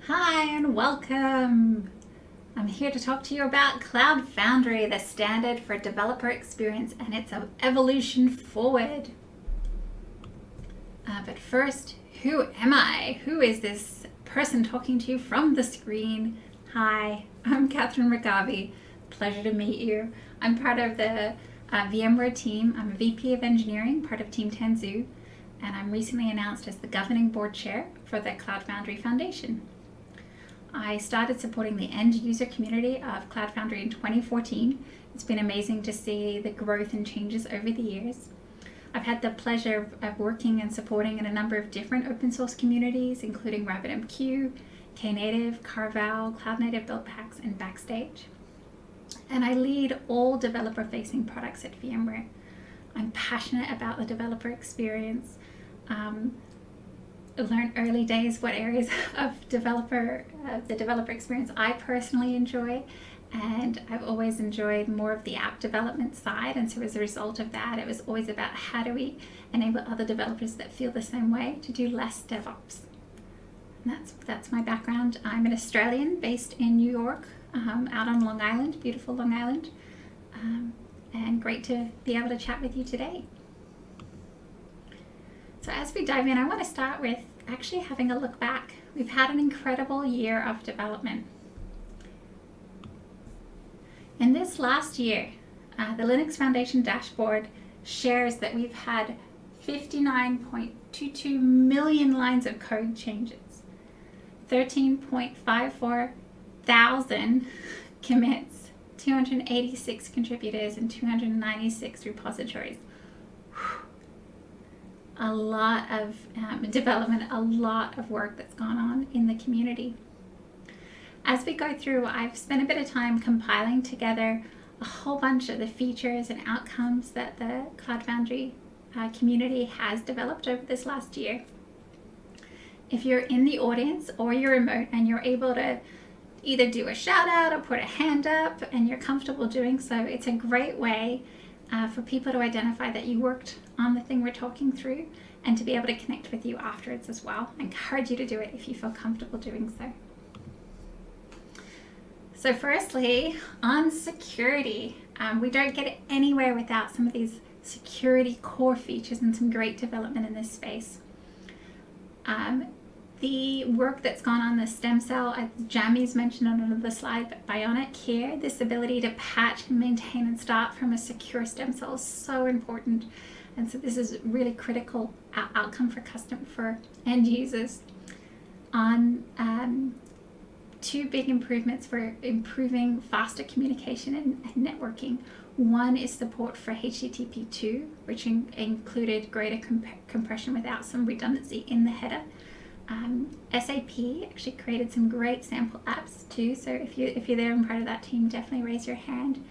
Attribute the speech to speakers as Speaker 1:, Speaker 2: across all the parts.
Speaker 1: Hi and welcome. I'm here to talk to you about Cloud Foundry, the standard for developer experience and its evolution forward. But first, who am I? Who is this person talking to you from the screen? Hi, I'm Catherine McGarvey. Pleasure to meet you. I'm part of the VMware team. I'm a VP of Engineering, part of Team Tanzu, and I'm recently announced as the governing board chair for the Cloud Foundry Foundation. I started supporting the end user community of Cloud Foundry in 2014. It's been amazing to see the growth and changes over the years. I've had the pleasure of working and supporting in a number of different open source communities, including RabbitMQ, Knative, Carval, Cloud Native Build Packs, and Backstage. And I lead all developer-facing products at VMware. I'm passionate about the developer experience. Learned early days what areas of the developer experience I personally enjoy, and I've always enjoyed more of the app development side, and so as a result of that it was always about how do we enable other developers that feel the same way to do less DevOps. And that's my background. I'm an Australian based in New York, out on Long Island, beautiful Long Island, and great to be able to chat with you today. So as we dive in, I want to start with actually having a look back. We've had an incredible year of development. In this last year, the Linux Foundation dashboard shares that we've had 59.22 million lines of code changes, 13.54 thousand commits, 286 contributors, and 296 repositories. A lot of development, a lot of work that's gone on in the community. As we go through, I've spent a bit of time compiling together a whole bunch of the features and outcomes that the Cloud Foundry community has developed over this last year. If you're in the audience or you're remote and you're able to either do a shout out or put a hand up and you're comfortable doing so, it's a great way for people to identify that you worked on the thing we're talking through and to be able to connect with you afterwards as well. I encourage you to do it if you feel comfortable doing so. So firstly, on security, we don't get anywhere without some of these security core features and some great development in this space. The work that's gone on the stem cell, Jamie's mentioned on another slide, but Bionic here, this ability to patch and maintain and start from a secure stem cell is so important. And so this is really critical outcome for end users. On two big improvements for improving faster communication and networking. One is support for HTTP2, which included greater compression without some redundancy in the header. SAP actually created some great sample apps too, so if you're there and part of that team, definitely raise your hand.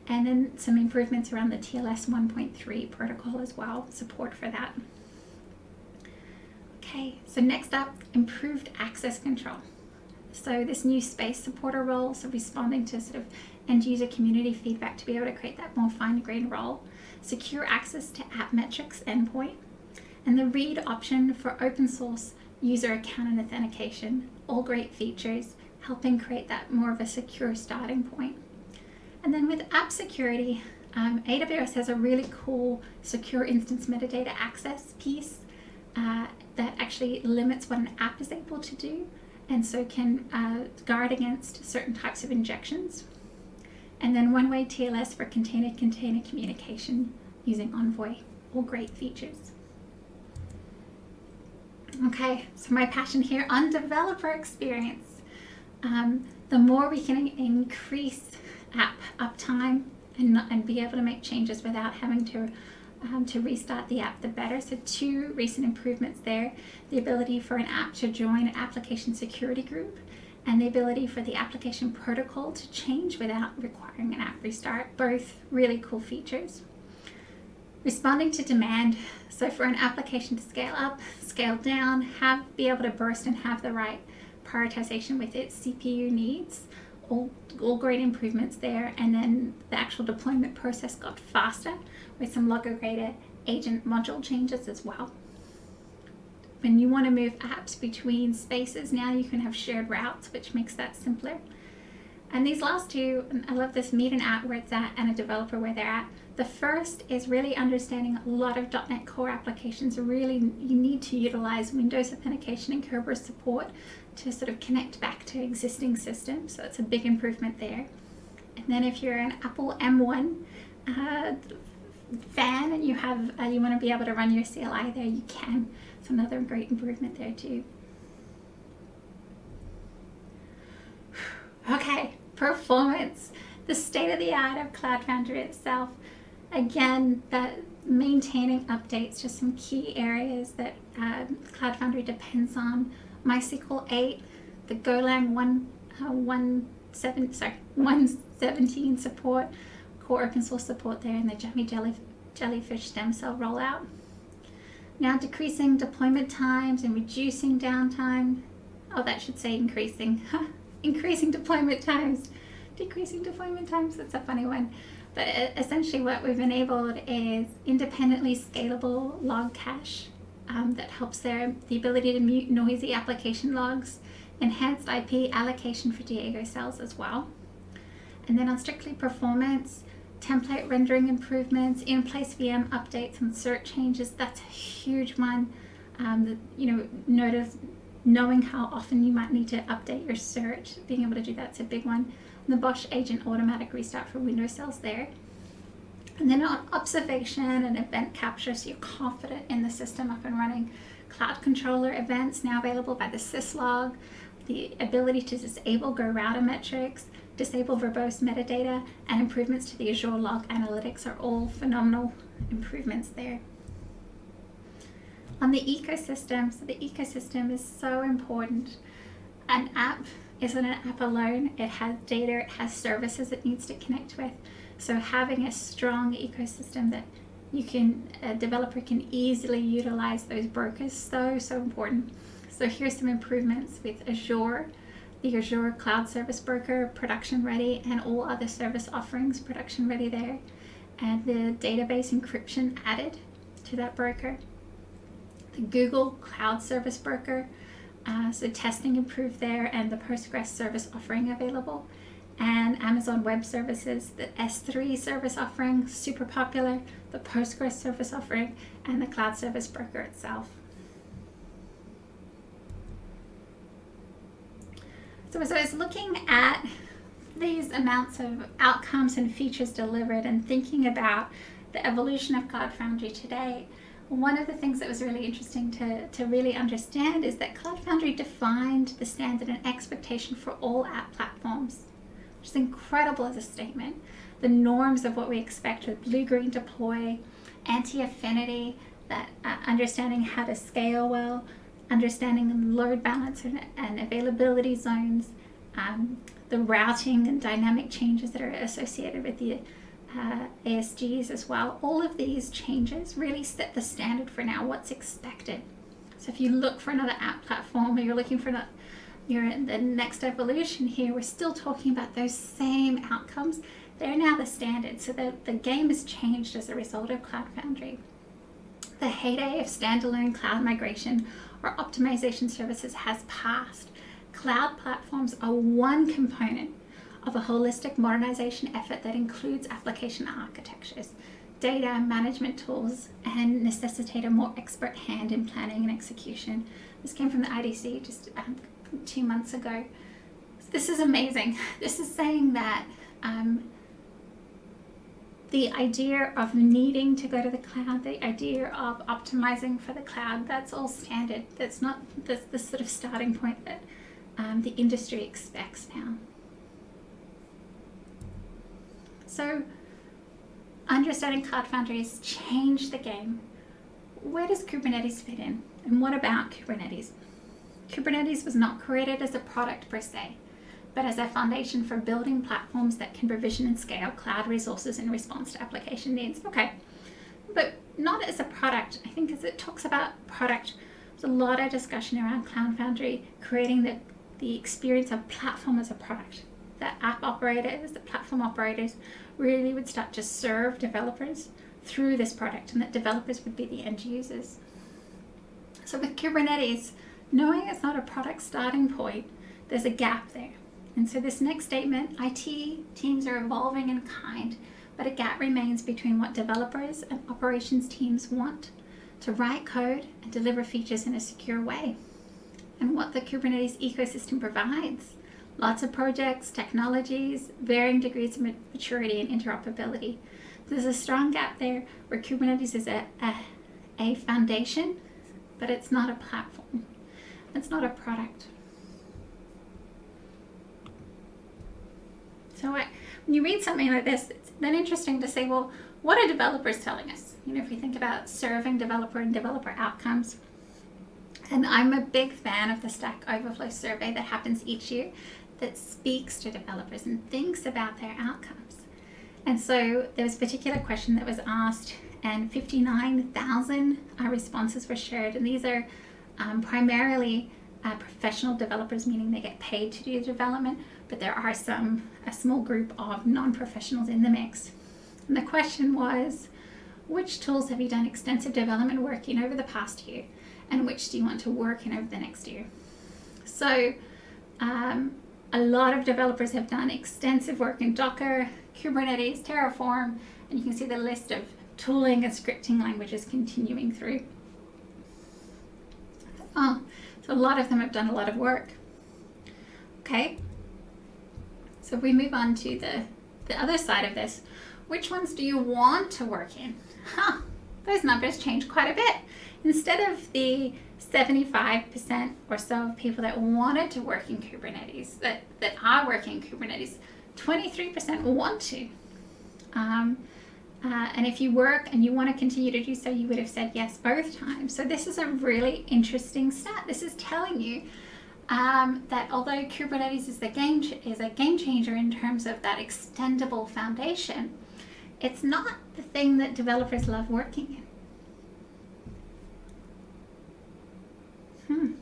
Speaker 1: And then some improvements around the TLS 1.3 protocol as well, support for that. Okay, so next up, improved access control. So this new space supporter role, so responding to sort of end user community feedback to be able to create that more fine-grained role. Secure access to app metrics endpoint, and the read option for open source user account and authentication, all great features, helping create that more of a secure starting point. And then with app security, AWS has a really cool secure instance metadata access piece that actually limits what an app is able to do, and so can guard against certain types of injections. And then one-way TLS for container-container communication using Envoy, all great features. Okay, so my passion here on developer experience. The more we can increase app uptime and be able to make changes without having to restart the app, the better. So two recent improvements there: the ability for an app to join an application security group, and the ability for the application protocol to change without requiring an app restart. Both really cool features. Responding to demand, so for an application to scale up, scale down, be able to burst and have the right prioritization with its CPU needs, all great improvements there. And then the actual deployment process got faster with some log-grader agent module changes as well. when you want to move apps between spaces, now you can have shared routes, which makes that simpler. And these last two, I love this: meet an app where it's at and a developer where they're at. The first is really understanding a lot of .NET Core applications. Really, you need to utilize Windows authentication and Kerberos support to sort of connect back to existing systems. So that's a big improvement there. And then if you're an Apple M1 fan and you want to be able to run your CLI there, you can. So another great improvement there too. Okay, performance, the state of the art of Cloud Foundry itself. Again, that maintaining updates, just some key areas that Cloud Foundry depends on. MySQL 8, the Golang 117 support, core open source support there, and the jellyfish stem cell rollout. Now decreasing deployment times and reducing downtime. Oh, that should say increasing. Increasing deployment times, decreasing deployment times. That's a funny one. But essentially what we've enabled is independently scalable log cache that helps the ability to mute noisy application logs, enhanced IP allocation for Diego cells as well. And then on strictly performance, template rendering improvements, in-place VM updates and cert changes. That's a huge one. Knowing how often you might need to update your cert, being able to do that's a big one. And the Bosch agent automatic restart for Windows cells there. And then on observation and event capture, so you're confident in the system up and running. Cloud controller events now available by the syslog, the ability to disable Go router metrics, disable verbose metadata, and improvements to the Azure log analytics are all phenomenal improvements there. On the ecosystem, so the ecosystem is so important. An app isn't an app alone. It has data, it has services it needs to connect with. So having a strong ecosystem that a developer can easily utilize those brokers, so important. So here's some improvements with Azure, the Azure Cloud Service Broker, production ready, and all other service offerings production ready there. And the database encryption added to that broker. The Google Cloud Service Broker, so testing improved there, and the Postgres service offering available. And Amazon Web Services, the S3 service offering, super popular, the Postgres service offering, and the Cloud Service Broker itself. So as I was looking at these amounts of outcomes and features delivered and thinking about the evolution of Cloud Foundry today, one of the things that was really interesting to really understand is that Cloud Foundry defined the standard and expectation for all app platforms, which is incredible as a statement. The norms of what we expect with blue-green deploy, anti-affinity, that understanding how to scale well, understanding load balance and availability zones, the routing and dynamic changes that are associated with the ASGs as well. All of these changes really set the standard for now what's expected. So if you look for another app platform, or you're looking for the next evolution here, we're still talking about those same outcomes. They're now the standard. So the game has changed as a result of Cloud Foundry. The heyday of standalone cloud migration or optimization services has passed. Cloud platforms are one component of a holistic modernization effort that includes application architectures, data management tools, and necessitate a more expert hand in planning and execution. This came from the IDC just 2 months ago. This is amazing. This is saying that the idea of needing to go to the cloud, the idea of optimizing for the cloud, that's all standard. That's not the sort of starting point that the industry expects now. So understanding Cloud Foundry has changed the game. Where does Kubernetes fit in? And what about Kubernetes? Kubernetes was not created as a product per se, but as a foundation for building platforms that can provision and scale cloud resources in response to application needs. Okay, but not as a product. I think as it talks about product, there's a lot of discussion around Cloud Foundry creating the experience of platform as a product. That app operators, the platform operators really would start to serve developers through this product, and that developers would be the end users. So with Kubernetes, knowing it's not a product starting point, there's a gap there. And so this next statement, IT teams are evolving in kind, but a gap remains between what developers and operations teams want to write code and deliver features in a secure way, and what the Kubernetes ecosystem provides. Lots of projects, technologies, varying degrees of maturity and interoperability. There's a strong gap there where Kubernetes is a foundation, but it's not a platform. It's not a product. So when you read something like this, it's then interesting to say, well, what are developers telling us? You know, if we think about serving developer and developer outcomes, and I'm a big fan of the Stack Overflow survey that happens each year that speaks to developers and thinks about their outcomes. And so there was a particular question that was asked, and 59,000 responses were shared. And these are primarily professional developers, meaning they get paid to do the development, but there are a small group of non-professionals in the mix. And the question was, which tools have you done extensive development work in over the past year, and which do you want to work in over the next year? So a lot of developers have done extensive work in Docker, Kubernetes, Terraform, and you can see the list of tooling and scripting languages continuing through. So a lot of them have done a lot of work. Okay, so if we move on to the other side of this, which ones do you want to work in? Those numbers change quite a bit. Instead of the 75% or so of people that wanted to work in Kubernetes, that are working in Kubernetes, 23% want to. And if you work and you want to continue to do so, you would have said yes both times. So this is a really interesting stat. This is telling you that although Kubernetes is a game changer in terms of that extendable foundation, it's not the thing that developers love working in.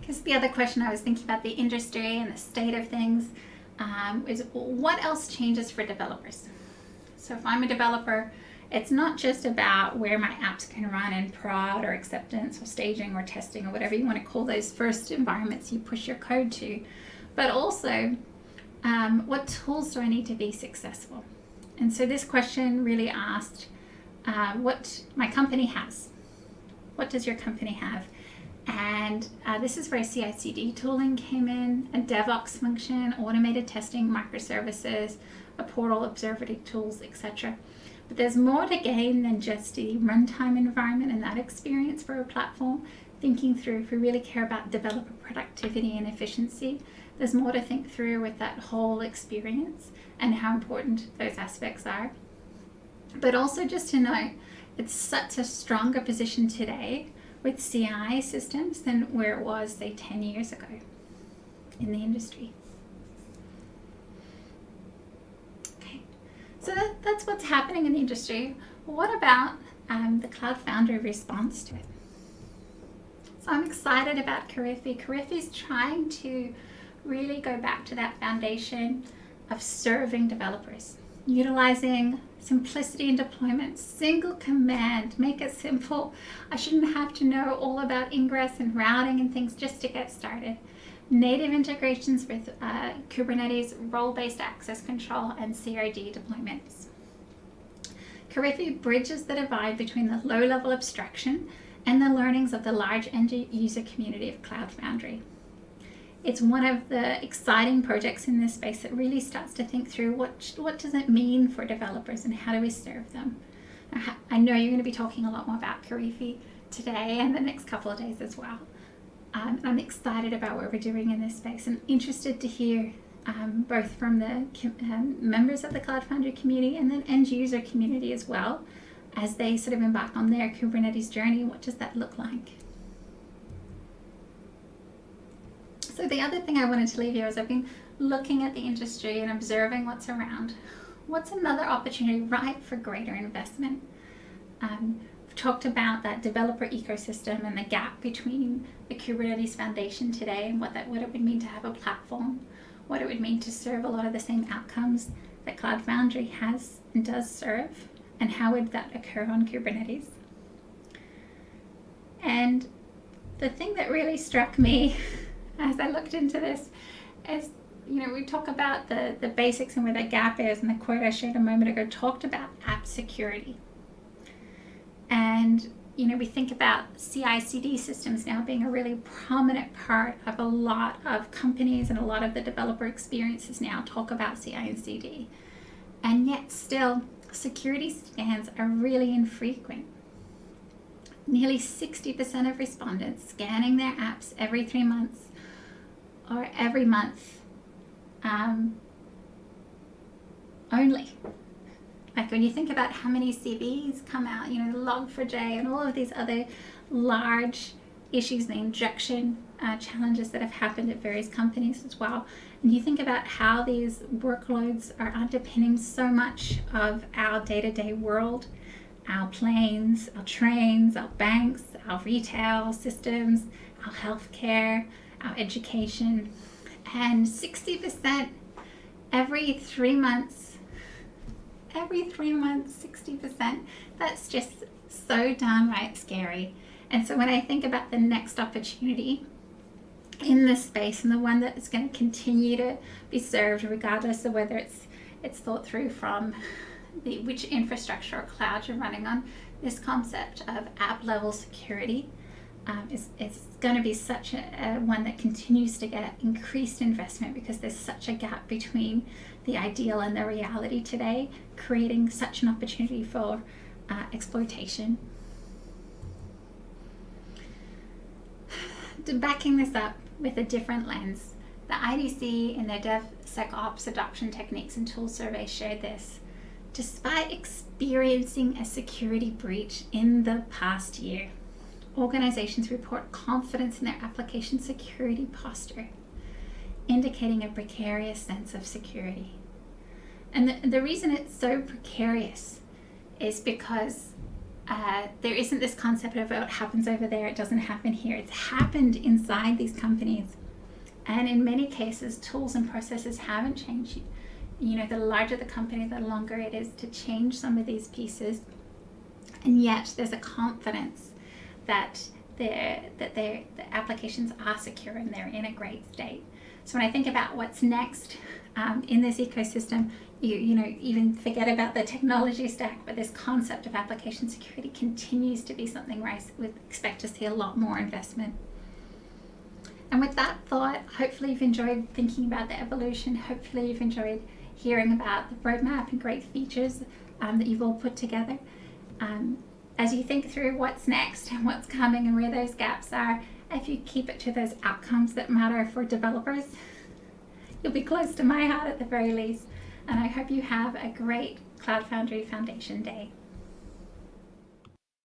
Speaker 1: Because the other question I was thinking about the industry and the state of things is what else changes for developers? So if I'm a developer, it's not just about where my apps can run in prod or acceptance or staging or testing or whatever you want to call those first environments you push your code to, but also what tools do I need to be successful? And so this question really asked what my company has. What does your company have? And this is where CI/CD tooling came in, a DevOps function, automated testing, microservices, a portal, observability tools, etc. But there's more to gain than just the runtime environment and that experience for a platform. Thinking through, if we really care about developer productivity and efficiency, there's more to think through with that whole experience and how important those aspects are. But also just to note, it's such a stronger position today with CI systems than where it was, say, 10 years ago in the industry. Okay, so that's what's happening in the industry. What about the Cloud Foundry response to it? So I'm excited about Keynote. Keynote is trying to really go back to that foundation of serving developers, utilizing simplicity in deployment, single command, make it simple. I shouldn't have to know all about ingress and routing and things just to get started. Native integrations with Kubernetes, role-based access control, and CRD deployments. Keynote bridges the divide between the low-level abstraction and the learnings of the large end-user community of Cloud Foundry. It's one of the exciting projects in this space that really starts to think through what does it mean for developers and how do we serve them. I know you're going to be talking a lot more about Keynote today and the next couple of days as well. I'm excited about what we're doing in this space and interested to hear both from the members of the Cloud Foundry community and then end user community as well as they sort of embark on their Kubernetes journey. What does that look like? So the other thing I wanted to leave you is I've been looking at the industry and observing what's around. What's another opportunity ripe for greater investment? We've talked about that developer ecosystem and the gap between the Kubernetes foundation today and what it would mean to have a platform, what it would mean to serve a lot of the same outcomes that Cloud Foundry has and does serve. And how would that occur on Kubernetes? And the thing that really struck me as I looked into this is, we talk about the basics and where the gap is, and the quote I shared a moment ago talked about app security. And, we think about CI/CD systems now being a really prominent part of a lot of companies, and a lot of the developer experiences now talk about CI and CD. And yet still, security scans are really infrequent. Nearly 60% of respondents scanning their apps every 3 months or every month only. Like when you think about how many CVs come out, Log4j and all of these other large issues, the injection challenges that have happened at various companies as well. And you think about how these workloads are underpinning so much of our day-to-day world, our planes, our trains, our banks, our retail systems, our healthcare, our education, and 60% every 3 months, 60%, that's just so downright scary. And so when I think about the next opportunity in this space, and the one that is going to continue to be served regardless of whether it's thought through from which infrastructure or cloud you're running on, this concept of app level security is going to be such a one that continues to get increased investment, because there's such a gap between the ideal and the reality today, creating such an opportunity for exploitation. Backing this up with a different lens, the IDC in their DevSecOps adoption techniques and tools survey shared this. Despite experiencing a security breach in the past year, organizations report confidence in their application security posture, indicating a precarious sense of security. And the reason it's so precarious is because there isn't this concept of what happens over there, it doesn't happen here. It's happened inside these companies. And in many cases, tools and processes haven't changed. The larger the company, the longer it is to change some of these pieces. And yet there's a confidence that the applications are secure and they're in a great state. So when I think about what's next in this ecosystem, you even forget about the technology stack, but this concept of application security continues to be something where I would expect to see a lot more investment. And with that thought, hopefully you've enjoyed thinking about the evolution. Hopefully you've enjoyed hearing about the roadmap and great features that you've all put together. As you think through what's next and what's coming and where those gaps are, if you keep it to those outcomes that matter for developers, you'll be close to my heart at the very least. And I hope you have a great Cloud Foundry Foundation Day.